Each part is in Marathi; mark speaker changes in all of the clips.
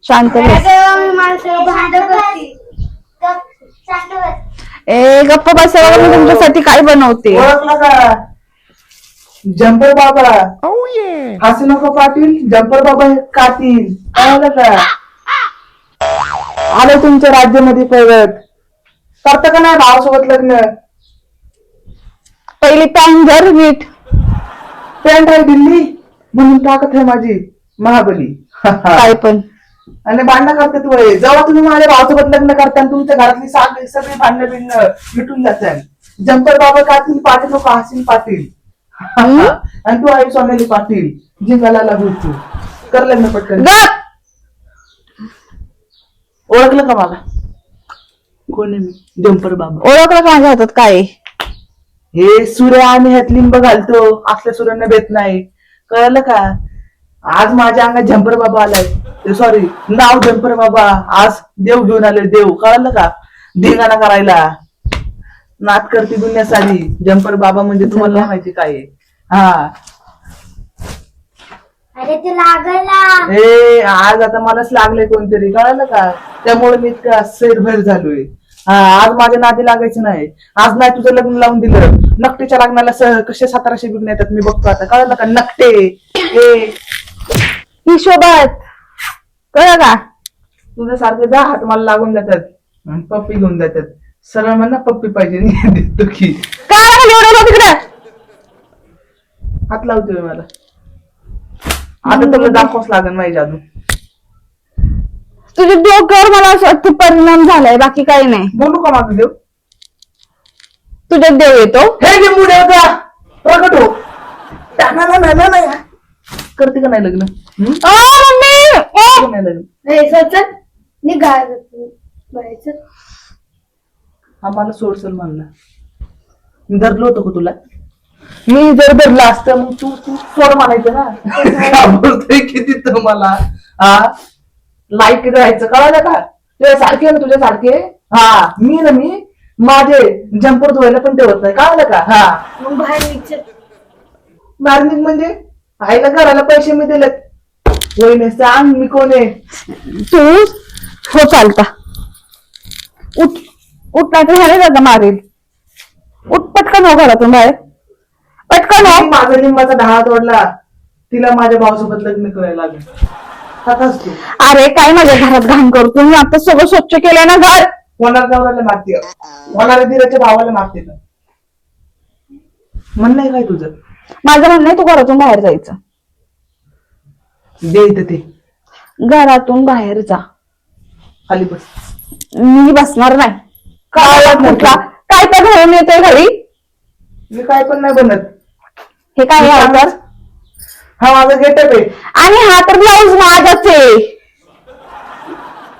Speaker 1: शांत बस. ए गप्प बसायला मी तुमच्यासाठी काय बनवते.
Speaker 2: ओळखला का जंपर बाबा? हसू नको पाटील, जंपर बाबा कातील. कळलं का? आलं तुमच्या राज्यामध्ये परत. करता का नाही भावासोबत लग्न?
Speaker 1: पहिली पॅन धर नीट.
Speaker 2: पॅन्ट आहे दिल्ली म्हणून टाकत आहे माझी महाबली.
Speaker 1: काय पण
Speaker 2: आणि भांडणं करतात वय. जेव्हा तुम्ही माझ्या भावासोबत लग्न करता आणि तुमच्या घरातली सगळी भांडणं बिंडणं मिटून जातात. जंपर बाबा कातील, पाटील लोक हसीन पाटील. आणि तू आहे सोनेली पाटील, जिंकायला लागू तू. कर लग्न पटकन. ओळखलं का मला? कोण आहे मी? जंपर बाबा.
Speaker 1: ओळखलं का माझ्या हातात काय आहे?
Speaker 2: हे सूर्य आणि ह्यात लिंब घालतो, असल्या सूर्यांना भेट नाही. कळलं का? आज माझ्या अंगात जंपर बाबा आलाय. सॉरी, नाव जंपर बाबा. आज देव घेऊन आले, देव. कळलं का? धिंगाणा करायला नात करते दुनिया सारी. जंपर बाबा म्हणजे तुम्हाला नाही माहिती काय आहे. हा,
Speaker 3: अरे ते लागला.
Speaker 2: हे आज आता मलाच लागलंय कोणतरी. कळलं का? त्यामुळे मी इतका सैरभैर झालोय. हा, आज माझ्या नादी लागायचं नाही. आज नाही तुझं लग्न लावून दिलं. नकटेच्या लग्नाला कसे 1700 बिघणे येतात मी बघतो आता. कळलं का? नकटे हे
Speaker 1: हिशोबात कळलं का?
Speaker 2: तुझ्या सारखे 10 हात मला लागून जातात आणि पप्पी घेऊन जातात. सरळ म्हणा पप्पी पाहिजे. देतो की
Speaker 1: काय एवढं तिकडे
Speaker 2: हात लावतोय मला. आता तुला दाखवाच लागेल माझी जादू.
Speaker 1: तुझ्या डोक्यावर मला असं वाटतं परिणाम झालाय, बाकी काही नाही.
Speaker 2: बोलू का माझं देव?
Speaker 1: तुझ्यात देव येतो.
Speaker 2: हे लिंबू देव का प्रगट हो. नाही करते का नाही लग्न?
Speaker 1: मम्मी
Speaker 2: करते का नाही लग्न?
Speaker 3: निघायचं.
Speaker 2: आम्हाला सोडसल म्हणला. मी धरलो होतो का तुला? मी जर धरलं असतं मग तू तू सोड म्हणायचं ना. बोलतोय किती तुम्हाला. हा, लाईक राहायचं. कळालं का? तुझ्या सारखे ना, तुझ्या सारखे. हा, मी ना मी माझे जंपर धुवायला पण ठेवत नाही. कळालं का? हा,
Speaker 3: मग बाहेर निघ.
Speaker 2: मार्निंग म्हणजे आईला घराला पैसे मी दिलेत. वहिनी सांग मी कोण आहे?
Speaker 1: तू हो चालता. उठ उठ नाही तर ह्याने जागा मारेल. उठ पटकन हो घरातून बाहेर. पटकन हो.
Speaker 2: मी माझा लिंबाचा ढाळा तोडला. तिला माझ्या भावासोबत लग्न करायला लागेल. हाताच तू
Speaker 1: अरे काय माझ्या घरात घाण करतो मी. आता सगळं स्वच्छ केलंय ना घर.
Speaker 2: होणार नवऱ्याला मागते, होणाऱ्या धीराच्या भावाला मागते का? म्हणणं आहे काय तुझं?
Speaker 1: माझं म्हणणं आहे तू घरातून बाहेर जायचं.
Speaker 2: दे इथं ते.
Speaker 1: घरातून बाहेर जा.
Speaker 2: खाली बस.
Speaker 1: मी बसणार नाही.
Speaker 2: काय
Speaker 1: कुठला काय तर घरून येतोय घरी.
Speaker 2: मी काय पण नाही बनत.
Speaker 1: हे काय आहे तर?
Speaker 2: हा माझा गेटअप आहे.
Speaker 1: आणि हा तर ब्लाऊज माझाच आहे.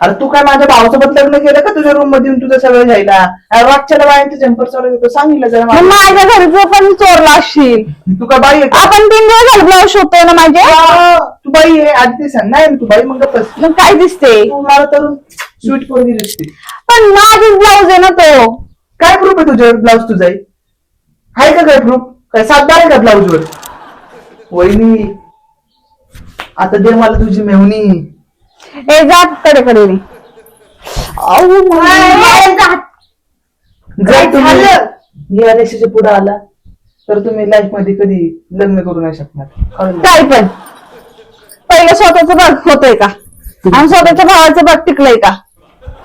Speaker 2: अरे तू काय माझ्या भावासोबत लग्न केलं का तुझ्या रूम मध्ये येऊन तुझं सगळं घ्यायला? रातच्याला बायांचे जंपर चालू येतो. सांगितलं जरा
Speaker 1: मग माझ्या घरचं पण चोरला असशील.
Speaker 2: तू काय बाई आहे का?
Speaker 1: आपण 3 दिवस झाले ब्लाऊज शोधतोय ना माझे.
Speaker 2: तू बाई आहे आधी ते सांग. नाही तू बाई मग गप्पच.
Speaker 1: मग काय दिसते?
Speaker 2: तू मला तर स्वीट पोरगी दिसते.
Speaker 1: पण माझेच ब्लाऊज आहे ना तो.
Speaker 2: काय प्रूफ आहे तुझ्यावर ब्लाऊज तुझा आहे? का काय प्रूफ? काय सातबार आहे का ब्लाऊज वर? वहिनी आता दे मला तुझी मेवणी.
Speaker 1: ए जात कडे
Speaker 2: जर तुम्ही या रेषेच्या पुढे आला तर तुम्ही लाईफ मध्ये कधी लग्न करू नाही शकणार.
Speaker 1: काय पण पहिलं स्वतःच बघ होतंय का आणि स्वतःच्या भावाचं बघ टिकलंय का?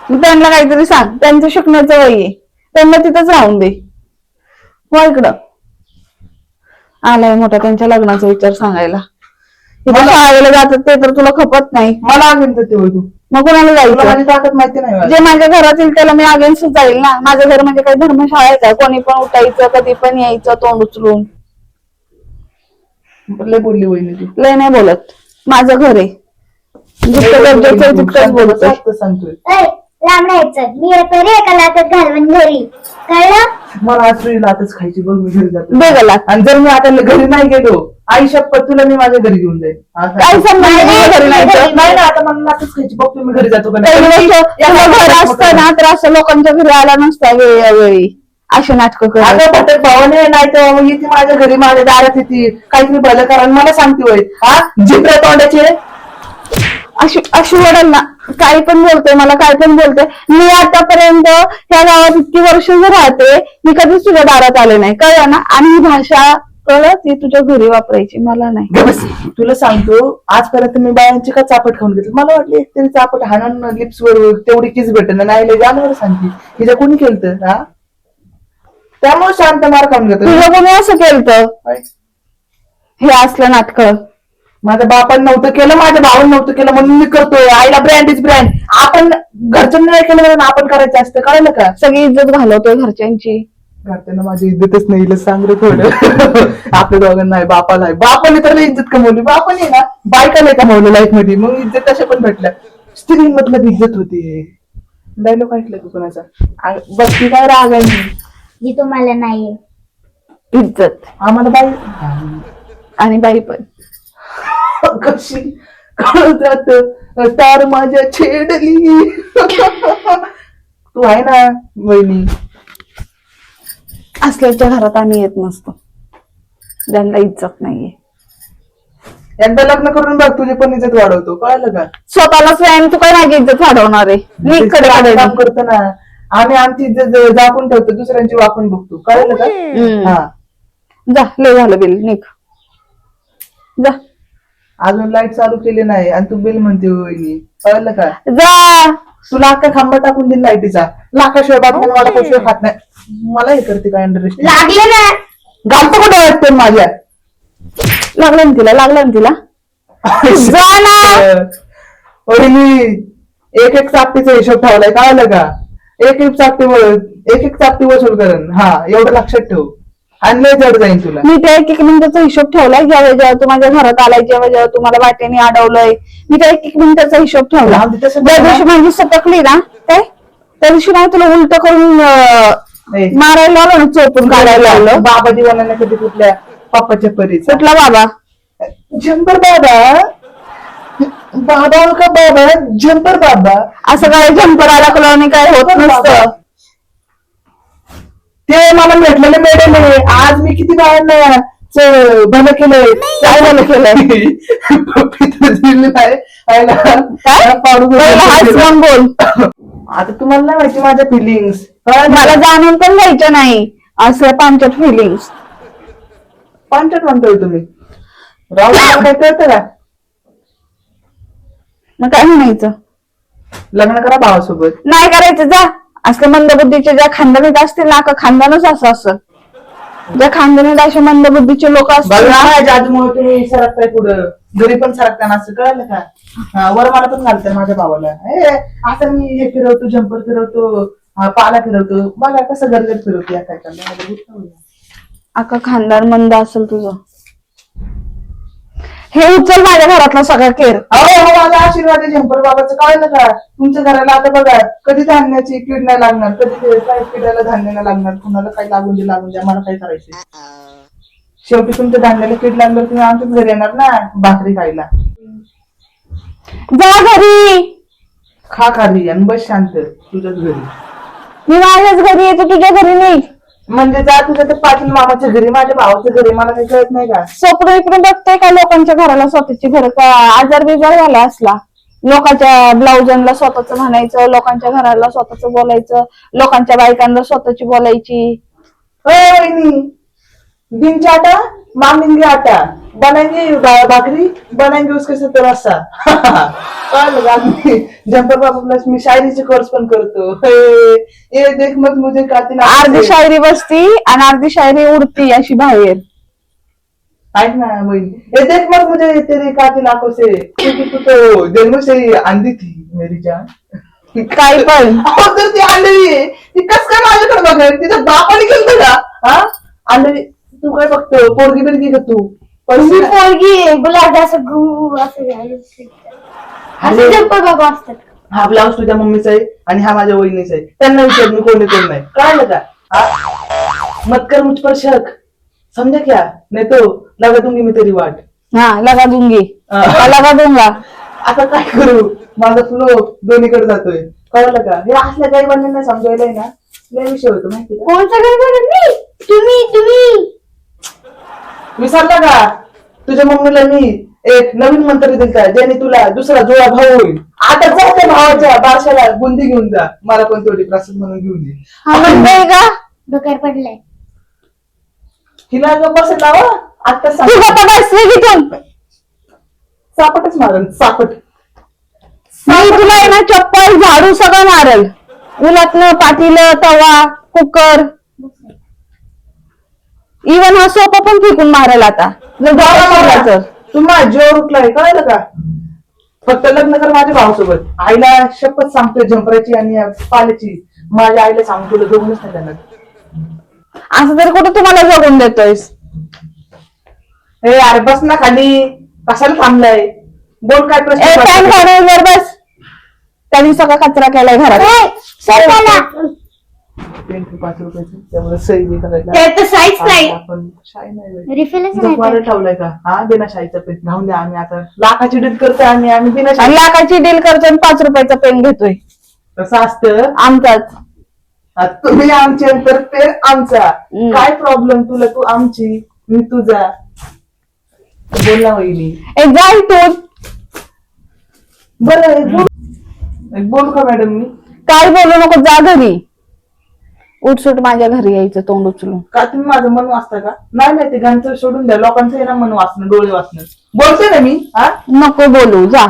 Speaker 1: मग त्यांना काहीतरी सांग. त्यांचं शिकण्याचं वय आहे. त्यांना तिथंच राहून दे. हो इकडं आलाय मोठा त्यांच्या लग्नाचा विचार सांगायला. तिथे शाळेला जातात ते तर तुला खपत नाही.
Speaker 2: मला अगेन्स्ट ते होय तू.
Speaker 1: मग कोणाला
Speaker 2: तुला
Speaker 1: जायचं?
Speaker 2: माझी ताकद माहिती नाही मला.
Speaker 1: जे माझ्या घरात येईल त्याला मी अगेन्स्ट जाईल ना. माझं घर म्हणजे काही धर्मशाळा आहे का? कोणी पण उठायचं कधी पण यायचं तोंड उचलून.
Speaker 2: लय बोलली वहिनी तू.
Speaker 1: लय नाही बोलत. माझं घर आहे. जितकं गरजेचं आहे तितकंच बोलतोय.
Speaker 2: सांगतोय
Speaker 3: लांब राहायचं. मी येतो रे एका लातात घालवून घरी. कळलं?
Speaker 2: मला आज तुझी लातच खायची बघ. मी घरी जातो.
Speaker 1: दे गला.
Speaker 2: आणि जर मी आता घरी नाही गेलो आई शपथ तुला मी माझ्या घरी घेऊन जाईल.
Speaker 1: काय संबंध नाही घरी नाही तर?
Speaker 2: नाही ना आता मला लातच खायची बघ. तुम्ही घरी जातो का
Speaker 1: पहिली गोष्ट तुझं घर असतं ना तर असं लोकांच्या घरी आला नसता वेळोवेळी अशी नाटकं करत.
Speaker 2: अगं भटक भावाने नाही तर मग येते माझ्या घरी माझ्या दारात येते काहीतरी भलं करा आणि मला सांगते होय. हा जिब्रा तोंडाचे
Speaker 1: अशी अशी वडल ना, काही पण बोलते मला, काय पण बोलते. मी आतापर्यंत ह्या गावात इतकी वर्ष राहते, मी कधीच तुझ्या दारात आले नाही, कळलं ना. आणि ही भाषा कळलं ती तुझ्या घरी वापरायची, मला नाही.
Speaker 2: ग बस. तुला सांगतो आजपर्यंत मी बायांची का चापट खाऊन घेतली. मला वाटलं एकतरी चापट हाणून लिप्स वर तेवढी किस भेटन नाही लय जानवर सांगते हिच्या कोणी केलं हा, त्यामुळे शांत मार खाऊन घेतो.
Speaker 1: तुझं कोणी असं केलं हे असलं नाटक?
Speaker 2: माझ्या बापानं नव्हतं केलं, माझ्या भावानं नव्हतं केलं, म्हणून मी करतोय. आईला ब्रँड इज ब्रँड. आपण घरच्यांनी नाही केलं म्हणून आपण करायचं असतं, कळलं का.
Speaker 1: सगळी इज्जत घालवतोय घरच्यांची.
Speaker 2: घरच्यांना माझी इज्जतच नाही, हिला सांग रे थोडं. आपल्या दोघांना नाही, बापाला आहे. बापाने तर लई इज्जत कमवली, बापाने ना बायकाला कमवलं लाईफ मध्ये, मग इज्जत तशा पण भेटल्या. स्त्री मतलब इज्जत होती. डायलॉग ऐकलं तू कोणाचा? बघ ती काय राग आहे
Speaker 3: जी तुम्हाला नाहीये.
Speaker 1: इज्जत
Speaker 2: आम्हाला बाई
Speaker 1: आणि बाई पण.
Speaker 2: कशी कळत तार माझ्या छेडली. तू आहे ना वहिनी.
Speaker 1: असल्याच्या घरात आम्ही येत नसतो, ज्यांना इज्जत नाहीये.
Speaker 2: एकदा लग्न करून बघ, तुझी पण इज्जत वाढवतो, कळलं का.
Speaker 1: स्वतःलाच नाही, तू काय माझी इज्जत वाढवणार आहे? नीट कडे
Speaker 2: आम्ही काम करतो ना, आम्ही आमची इज्जत झाकून ठेवतो, दुसऱ्यांची वाकून बघतो, कळलं का. हा
Speaker 1: जा, लय झालं बिल, निघ जा.
Speaker 2: अजून लाईट चालू केली नाही आणि तू बिल म्हणते वहिनी, कळलं का.
Speaker 1: जा,
Speaker 2: तुला अख्खा खांबा टाकून दिला लाईटीचा, लाखाशिवाय बातम्या वाढाशिवाय खात नाही. मला हे करते काय अंडरस्टँड.
Speaker 3: लागले ना.
Speaker 2: घालतो कुठे वाटतं माझ्या.
Speaker 1: लागलं ना तिला, लागलं ना तिला. जा ना.
Speaker 2: वहिनी एक एक चापटीचा हिशोब ठेवलाय, कळलं का. एक एक चापटी वसूल करेन, हा एवढं लक्षात ठेव. आणि लय जड जाईन तुला.
Speaker 1: मी त्या एक मिनिटाचा हिशोब ठेवलाय. जेव्हा तू माझ्या घरात आलाय, जेव्हा तू मला वाटेने अडवलंय, मी त्या एक मिनिटाचा हिशोब ठेवला.
Speaker 2: हा, ते तसं
Speaker 1: ज्या दिवशी माझी सटकली ना, काय त्या दिवशी नाही तुला उलट करून मारायला लावलं ना, चोपून काढायला लावलं.
Speaker 2: बाबा दिवाना कधी कुठल्या पप्पाच्या परीच.
Speaker 1: कुठला बाबा?
Speaker 2: झंपर बाबा. बाबा का बाबा, झंपर बाबा.
Speaker 1: असं काय जंपर अडकलं काय होत नसतं.
Speaker 2: ते मला भेटलेलं मॅडम आहे. आज मी किती बायांना भलं केलंय.
Speaker 1: काय भलं केलंय? मग बोल.
Speaker 2: आता तुम्हाला नाही माहिती माझ्या फिलिंग्स.
Speaker 1: मला जाणून पण घ्यायचं नाही असं पांचट फिलिंग्स.
Speaker 2: पंचायत म्हणतोय तुम्ही. राहू काय कळतं का.
Speaker 1: मग काय म्हणायचं?
Speaker 2: लग्न करा भावासोबत.
Speaker 1: नाही करायचं, जा. असं मंदबुद्धीचे ज्या खानदानीत असतील ना, का खानदानच असं असं. ज्या खानदानीत असे मंदबुद्धीचे लोक असतात ना,
Speaker 2: जादूमुळे तुम्ही सरकताय पुढं, घरी पण सरकताना असं, कळलं का. वर मला पण घालतंय माझ्या भावाला. आता मी हे फिरवतो, झंपर फिरवतो, पाला फिरवतो, बघा कसं घर फिरवतो या काय.
Speaker 1: अख्खा खानदान मंद असेल तुझं. हे उचल माझ्या घरातला सगळा केर.
Speaker 2: अहो माझा आशीर्वाद आहे झंपर बाबाचं, कळलं का. तुमच्या घराला आता बघा कधी धान्याची कीड नाही लागणार, कधी काही किड्याला धान्य नाही लागणार, कुणाला काही लागून द्या, मला काय करायचं. शेवटी तुमच्या धान्याला कीड लागणार, तुम्ही आमच्याच घरी येणार ना भाकरी खायला.
Speaker 1: जा घरी,
Speaker 2: खा खाली आणि बस शांत तुझ्याच घरी.
Speaker 1: मी माझ्याच घरी येतो, तुझ्या घरी नाही.
Speaker 2: म्हणजे जा तुझ्या तर पाटील मामाच्या घरी, माझ्या भावाच्या घरी, मला काही कळत नाही का.
Speaker 1: स्वप्न इकडून बघतोय का लोकांच्या घराला स्वतःची घर, का आजार बिजार झाला असला. लोकांच्या ब्लाउजांना स्वतःच म्हणायचं, लोकांच्या घराला स्वतःच बोलायचं, लोकांच्या बायकांना स्वतःची बोलायची.
Speaker 2: दिन चाटा मामिंगे आटा बनाएंगे, भाकरी बनाएंगे उसके साथ रस्सा. जंपर बाबा प्लस मी शायरीचे कोर्स पण करतो. ये देख मत मुझे कातिल.
Speaker 1: अर्धी शायरी बसती आणि अर्धी शायरी उडती अशी बाहेर.
Speaker 2: ऐक ना बहीण, ये देख मत मुझे तेरी कातिल आंखों से, क्योंकि तू तो जन्म से ही अंधी थी मेरी जान.
Speaker 1: काय पण
Speaker 2: तर ती अंधळी ती कस काय माझ्याकडे बघायला, तिच्या बापाने केलं का. हा अंधळी तू काय बघतो, पोरगी बिरगी का तू.
Speaker 3: अशी पोरगी गुलाब असं गु असं जंपर बाबा असतात.
Speaker 2: हा ब्लाऊज तुझ्या मम्मीचा आहे आणि हा माझ्या वहिनीचा आहे. त्यांना विचार मी कोणी कोण नाही, कळलं का. मत कर मुझ पर शक, समजा क्या, नाही तो लगा दूंगी मी तेरी वाट.
Speaker 1: हा लगा दूंगी, लगा दूंगा.
Speaker 2: आता काय करू, माझा फ्लो दोन्हीकडे जातोय, कळलं का. हे असल्या काही बंधन समजायला ना लय विषय होतो माहिती का.
Speaker 3: कोणचं घर बनत नाही. तुम्ही
Speaker 2: विसरला का तुझ्या मम्मीला मी एक नवीन मंत्र येतील का ज्याने तुला दुसरा जुळा भाऊ होईल. आता जा त्या भावाच्या बारशाला बुंदी घेऊन जा, मला पण तेवढी प्रसाद म्हणून घेऊन दे.
Speaker 1: हा म्हणतोय का
Speaker 3: डोक्यावर पडलंय.
Speaker 2: हिला ग बस लावा आता
Speaker 1: तू गप्पा बस तिथून.
Speaker 2: सापटच मारल सापट.
Speaker 1: मी तुला आहे ना चप्पल झाडू सगळं मारल. उलटणं पातीलं तवा कुकर इव्हन हा सोपा पण फेकून मारेल आता जर डोळा मारला तर.
Speaker 2: तू माझ्यावर उठलाय कळलं का. फक्त लग्न कर माझ्या भावासोबत. आईला शपथ सांगतोय झंपराची आणि पाल्याची. माझ्या आईला सांगतो तुला जगूनच नाही त्यांना.
Speaker 1: असं तरी कुठं तुम्हाला जगून देतोयस.
Speaker 2: ए अरे बस ना खाली, कशाला थांबलाय. बोल काय
Speaker 1: ए पॅन
Speaker 2: प्रश्न.
Speaker 1: काढून बस. त्यांनी सगळा कचरा केलाय घरात.
Speaker 3: स्वतःला.
Speaker 2: 5 रुपयाचं त्यामुळे सही बी करायला.
Speaker 3: त्यात तर साईज नाही.
Speaker 2: आपण शाई नाही बाई.
Speaker 3: रिफिलच
Speaker 2: तुझा
Speaker 3: नाही
Speaker 2: पोराला ठेवलाय का. हा बिना शाईचा पेन राहून द्या. आम्ही आता लाखाची डील करतोय आम्ही बिना
Speaker 1: आणि
Speaker 2: शाई.
Speaker 1: लाखाची डील करतोय आणि 5 रुपयाचा पेन घेतोय.
Speaker 2: कसं असतं.
Speaker 1: आमचाच.
Speaker 2: तुम्ही आमचे तर पेन आमचा.
Speaker 1: हम्म.
Speaker 2: काय प्रॉब्लेम तुला. तू आमची मी तुझा. बोल ना वहिनी.
Speaker 1: ए जा इथून.
Speaker 2: बरं एक बोल का मॅडम मी.
Speaker 1: काय बोलू नको जा घरी. उठसूट माझ्या घरी यायचं तोंड उचलून.
Speaker 2: का तुम्ही माझं मन वाचता का. नाही ते गाणचं सोडून द्या. लोकांचं आहे ना मन वाचणं डोळे वाचणं. बोलते ना मी. हा
Speaker 1: नको बोलू जा.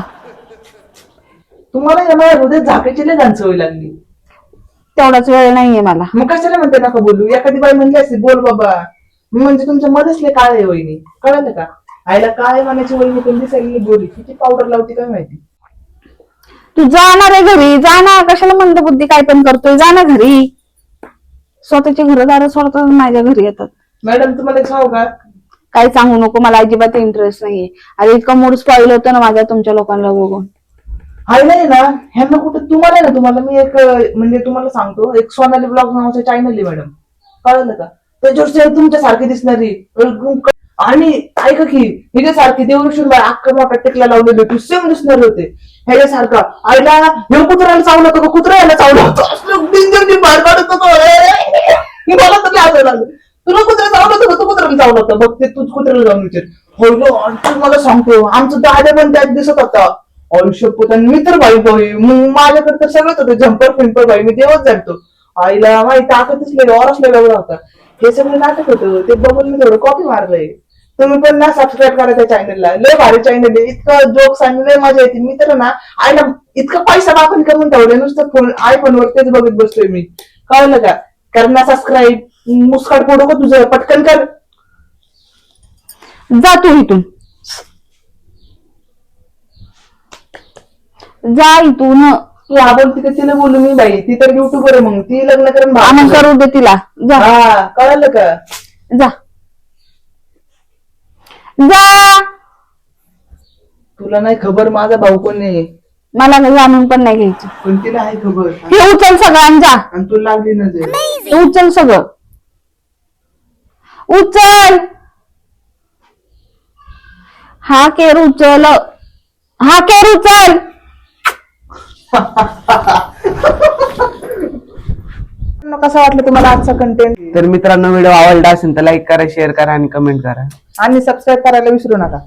Speaker 2: तुम्हाला माझ्या हृदयात झाकायची लय गाणं सवय लागली.
Speaker 1: तेवढाच वेळ नाहीये मला.
Speaker 2: मग कशाला म्हणते नका बोलू. एखादी बाई म्हणली असते बोल बाबा म्हणजे तुमच्या मध्येच लय काळ आहे वहिनी. कळलं का. आईला काय म्हणायची वहिनी पण दिसायला बोली. किती पावडर लावती काय माहिती.
Speaker 1: तू जाणार आहे घरी जा ना. कशाला मंद बुद्धी काय पण करतोय. जा ना घरी. स्वतःची घरदार सोडतात माझ्या घरी येतात.
Speaker 2: मॅडम तुम्हाला एक सांगू का.
Speaker 1: काय सांगू नको मला अजिबात इंटरेस्ट नाहीये. अरे इतकं मूड स्पॉइल होतं ना माझ्या तुमच्या लोकांना बघून.
Speaker 2: हाय नाही ना ह्यांना कुठं तुम्हाला ना तुम्हाला मी एक म्हणजे तुम्हाला सांगतो एक सोनाली ब्लॉग नावाचं चॅनल आहे मॅडम. कळलं का. त्याच्यावर तुमच्या सारखी दिसणारी आणि ऐका की ह्याच्यासारखी देवऋषून अख्खा मोठा टिकला लावलेले तू सेम दिसणार होते. ह्याच्यासारखा आईला हे कुत्र्याला चावलं होतं का कुत्र्याला चावलं होतं असलं डेंजर बाहेर काढत होतो. मला तर काय लागलं. तुला कुत्रा चावलं होतं का तू कुत्र्याला चावलं होतं बघ ते तूच कुत्र्याला जाऊन विचार. होईल आणि मला सांगतो आमचं दादा पण त्यात दिसत होता. आयुष्य पोतानी मी तर भाई माझ्याकडे तर सगळंच होतं. झंपर फिंपर भाई मी देवच जातो. आईला माहिती ताकदच लय और असल्या वेगळा होता. हे सगळं नाटक होतं. ते बघून मी थोडं कॉपी मारलंय. तुम्ही पण ना सबस्क्राईब करा त्या चॅनलला. लय भारी चॅनल आहे. इतकं जोक्स आणि लय मजा येते. मी तर ना आईला इतका पैसा बापन करून ठेवले नुसतं फोन आयफोन वर तेच बघत बसतोय मी. कळलं का. करणार सबस्क्राईब. मुस्काट फोडू का तुझं पटकन कर.
Speaker 1: जा तू इथून. जा इथून.
Speaker 2: तू आवडती का तिला बोलू मी बाई. ती तर युट्यूबर आहे मग ती लग्न करून
Speaker 1: आनंद करू दे तिला. जा
Speaker 2: हा कळलं का.
Speaker 1: जा जा.
Speaker 2: तुला नाही खबर माझा भाऊ कोण आहे.
Speaker 1: मला जाणून पण नाही घ्यायचं.
Speaker 2: पण तिला आहे खबर.
Speaker 1: हे उचल सगळं आणि जा.
Speaker 2: आणि तू लागली नजर.
Speaker 1: हे उचल सगळं. उचल. हा केर उचल. हा केर उचल.
Speaker 2: कसं वाटलं तुम्हाला आजचा कंटेंट.
Speaker 4: तर मित्रांनो व्हिडिओ आवडला असेल तर लाईक करा शेअर करा आणि कमेंट करा
Speaker 2: आणि सबस्क्राईब करायला विसरू नका.